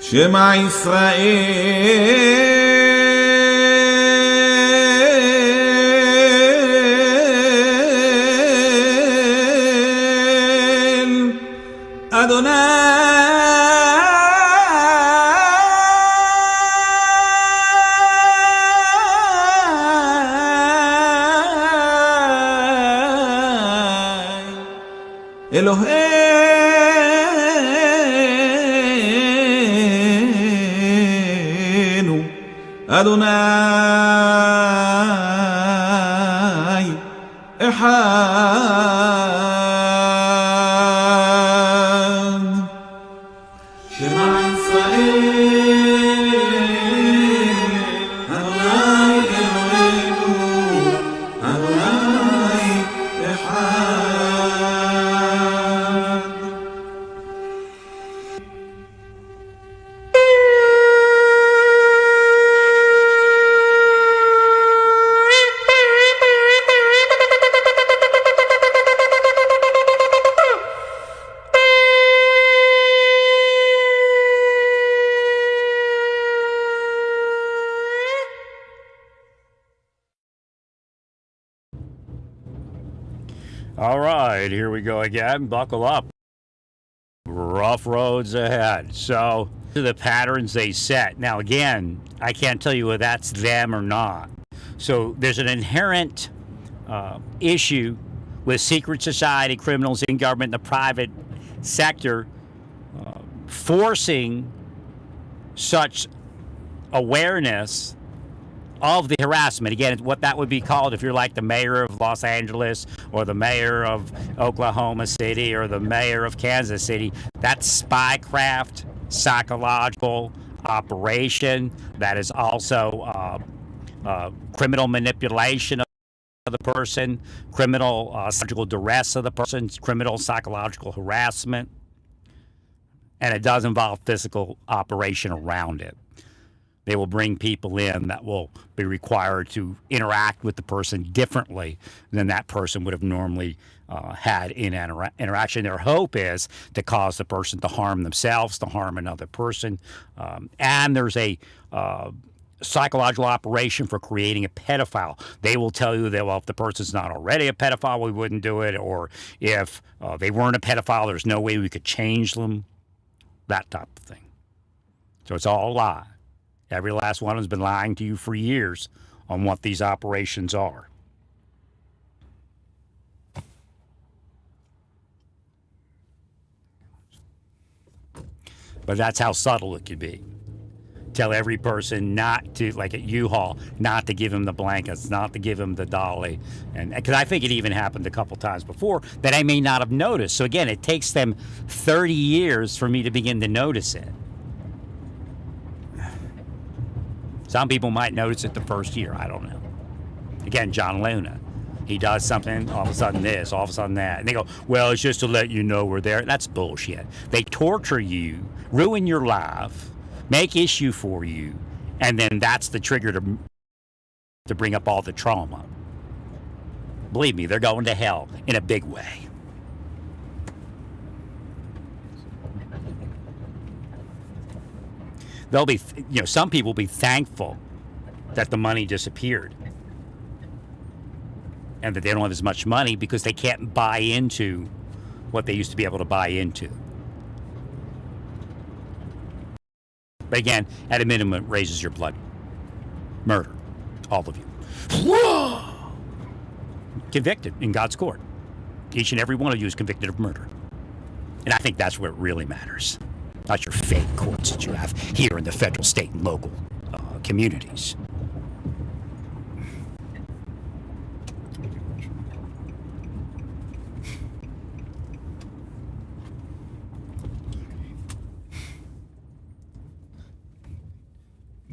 שמע ישראל, אדוני אלוהינו, אדוני אחד. שמע ישראל, אדוני אלוהינו, אדוני אחד. All right, here we go again. Buckle up. Rough roads ahead. So, the patterns they set. Now, again, I can't tell you whether that's them or not. So, there's an inherent issue with secret society criminals in government and the private sector forcing such awareness of the harassment. Again, what that would be called if you're like the mayor of Los Angeles or the mayor of Oklahoma City or the mayor of Kansas City. That's spycraft, psychological operation. That is also criminal manipulation of the person, criminal psychological duress of the person, criminal psychological harassment. And it does involve physical operation around it. They will bring people in that will be required to interact with the person differently than that person would have normally had in an interaction. Their hope is to cause the person to harm themselves, to harm another person. And there's a psychological operation for creating a pedophile. They will tell you that, well, if the person's not already a pedophile, we wouldn't do it. Or if they weren't a pedophile, there's no way we could change them. That type of thing. So it's all a lie. Every last one has been lying to you for years on what these operations are. But that's how subtle it could be. Tell every person not to, like at U-Haul, not to give him the blankets, not to give him the dolly. And because I think it even happened a couple times before that I may not have noticed. So again, it takes them 30 years for me to begin to notice it. Some people might notice it the first year. I don't know. Again, John Luna. He does something, all of a sudden this, all of a sudden that. And they go, well, it's just to let you know we're there. That's bullshit. They torture you, ruin your life, make issue for you, and then that's the trigger to bring up all the trauma. Believe me, they're going to hell in a big way. They'll be, some people will be thankful that the money disappeared and that they don't have as much money because they can't buy into what they used to be able to buy into. But again, at a minimum, it raises your blood. Murder. All of you. Convicted in God's court. Each and every one of you is convicted of murder. And I think that's where it really matters. Not your fake courts that you have here in the federal, state, and local communities.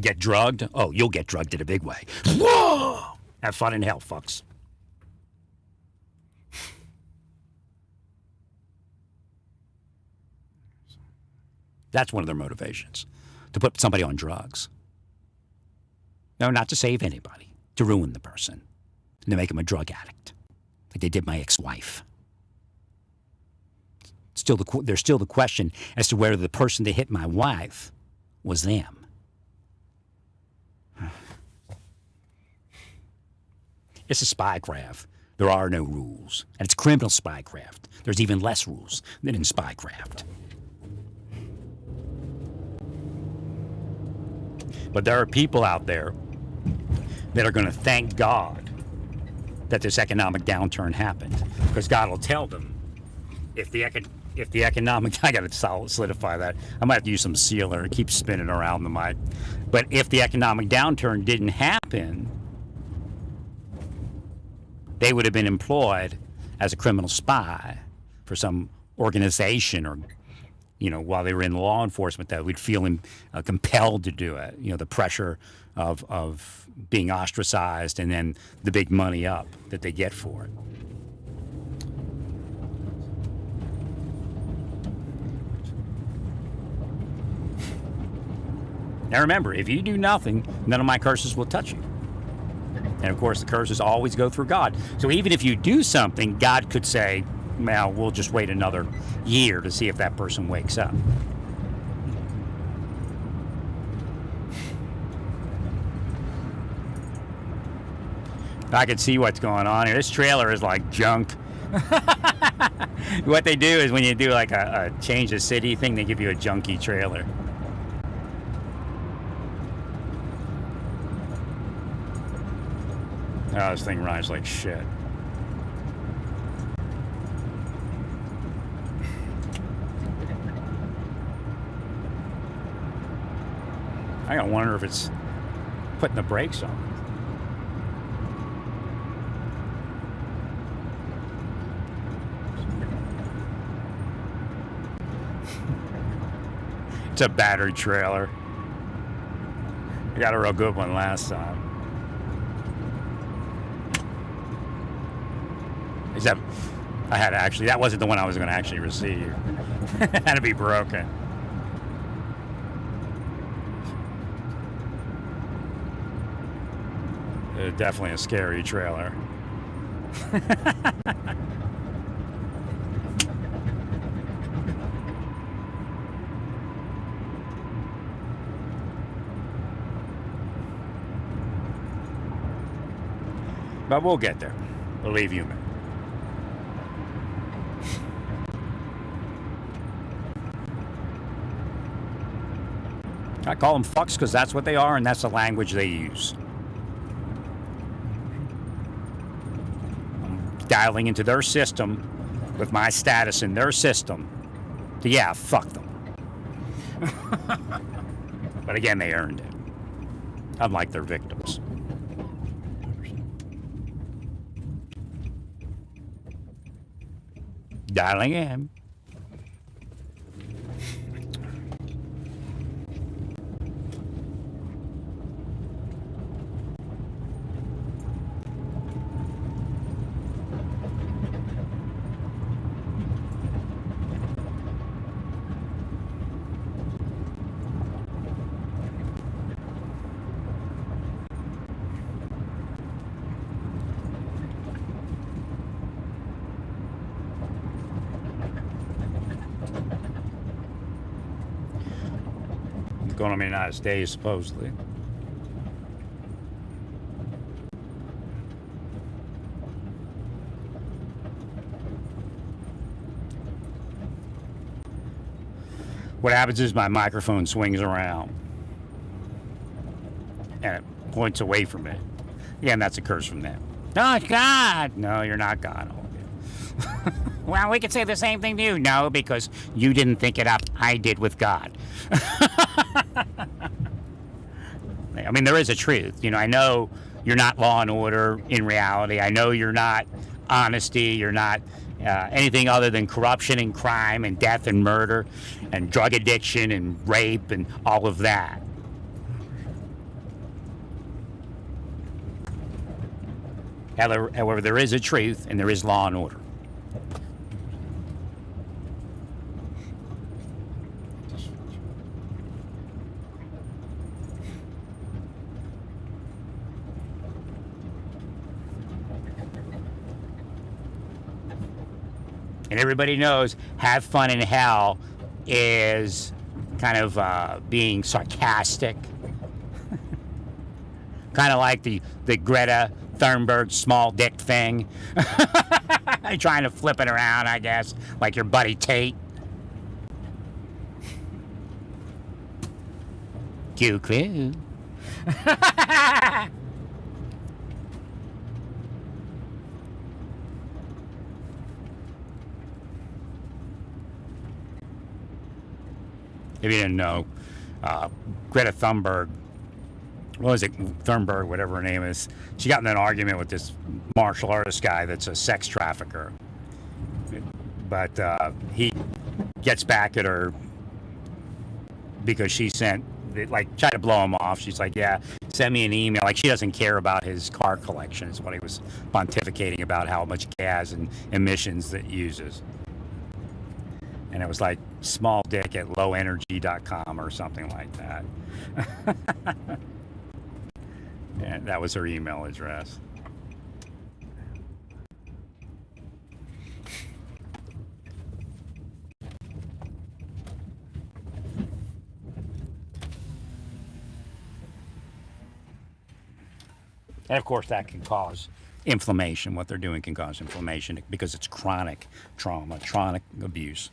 Get drugged? Oh, you'll get drugged in a big way. Whoa! Have fun in hell, fucks. That's one of their motivations, to put somebody on drugs. No, not to save anybody, to ruin the person, and to make them a drug addict, like they did my ex-wife. There's still the question as to whether the person that hit my wife was them. It's a spycraft. There are no rules. And it's criminal spycraft. There's even less rules than in spycraft. But there are people out there that are going to thank God that this economic downturn happened, because God will tell them if the economic I got to solidify that. I might have to use some sealer and keep spinning around the mic. But if the economic downturn didn't happen, they would have been employed as a criminal spy for some organization, or while they were in law enforcement, that would feel compelled to do it. The pressure of being ostracized, and then the big money up that they get for it. Now remember, if you do nothing, none of my curses will touch you. And of course, the curses always go through God. So even if you do something, God could say, well, we'll just wait another year to see if that person wakes up. I can see what's going on here. This trailer is like junk. What they do is when you do like a change of city thing, they give you a junky trailer. Oh, this thing rides like shit. I gotta wonder if it's putting the brakes on. It's a battery trailer. I got a real good one last time. Except I had to actually, that wasn't the one I was going to actually receive. It had to be broken. Definitely a scary trailer. But we'll get there. Believe you me. I call them fucks because that's what they are, and that's the language they use. I'm dialing into their system with my status in their system. So yeah, fuck them. But again, they earned it. Unlike their victims. Dialing in. Going on in the United States, supposedly. What happens is my microphone swings around and it points away from it. Again, that's a curse from them. Oh, it's God! No, you're not God. Well, we could say the same thing to you. No, because you didn't think it up. I did with God. I mean, there is a truth. I know you're not law and order in reality. I know you're not honesty. You're not anything other than corruption and crime and death and murder and drug addiction and rape and all of that. However, there is a truth and there is law and order. And everybody knows have fun in hell is kind of being sarcastic, kind of like the Greta Thunberg small dick thing. Trying to flip it around, I guess, like your buddy Tate. Q clue. If you didn't know, Greta Thunberg, what was it, Thunberg, whatever her name is, she got in an argument with this martial artist guy that's a sex trafficker. But he gets back at her because she sent, like, tried to blow him off. She's like, yeah, send me an email. Like, she doesn't care about his car collection, is what he was pontificating about, how much gas and emissions that uses. And it was like smalldick@lowenergy.com or something like that. And that was her email address. And of course, that can cause inflammation. What they're doing can cause inflammation because it's chronic trauma, chronic abuse.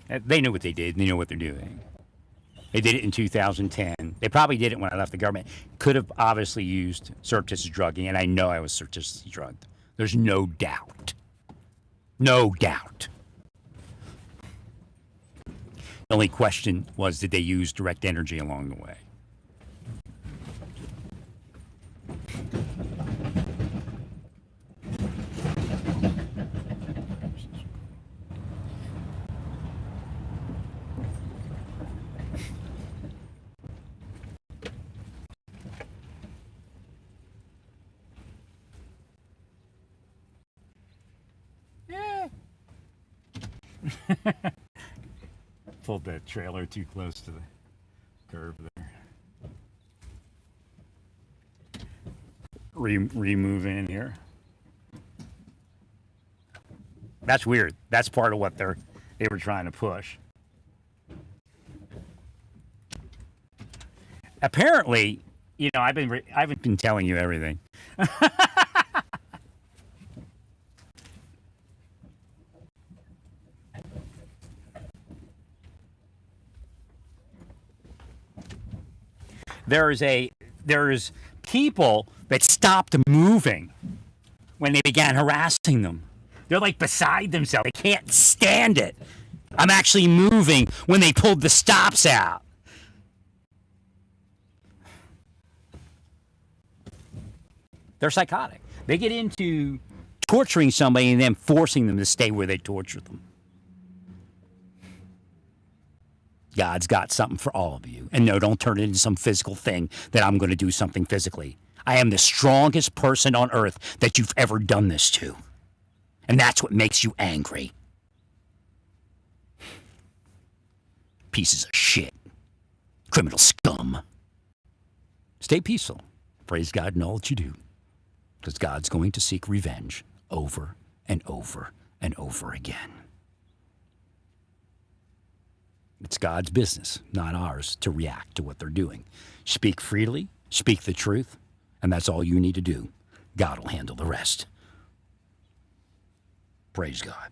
They knew what they did. They know what they're doing. They did it in 2010. They probably did it when I left the government. Could have obviously used surreptitious drugging, and I know I was surreptitiously drugged. There's no doubt. No doubt. The only question was, did they use direct energy along the way? Pulled that trailer too close to the curb there. Remove in here. That's weird. That's part of what they were trying to push. Apparently, you know, I've been telling you everything. There's people that stopped moving when they began harassing them. They're like beside themselves. They can't stand it. I'm actually moving when they pulled the stops out. They're psychotic. They get into torturing somebody and then forcing them to stay where they torture them. God's got something for all of you. And no, don't turn it into some physical thing that I'm going to do something physically. I am the strongest person on earth that you've ever done this to. And that's what makes you angry. Pieces of shit. Criminal scum. Stay peaceful. Praise God in all that you do. Because God's going to seek revenge over and over and over again. It's God's business, not ours, to react to what they're doing. Speak freely, speak the truth, and that's all you need to do. God will handle the rest. Praise God.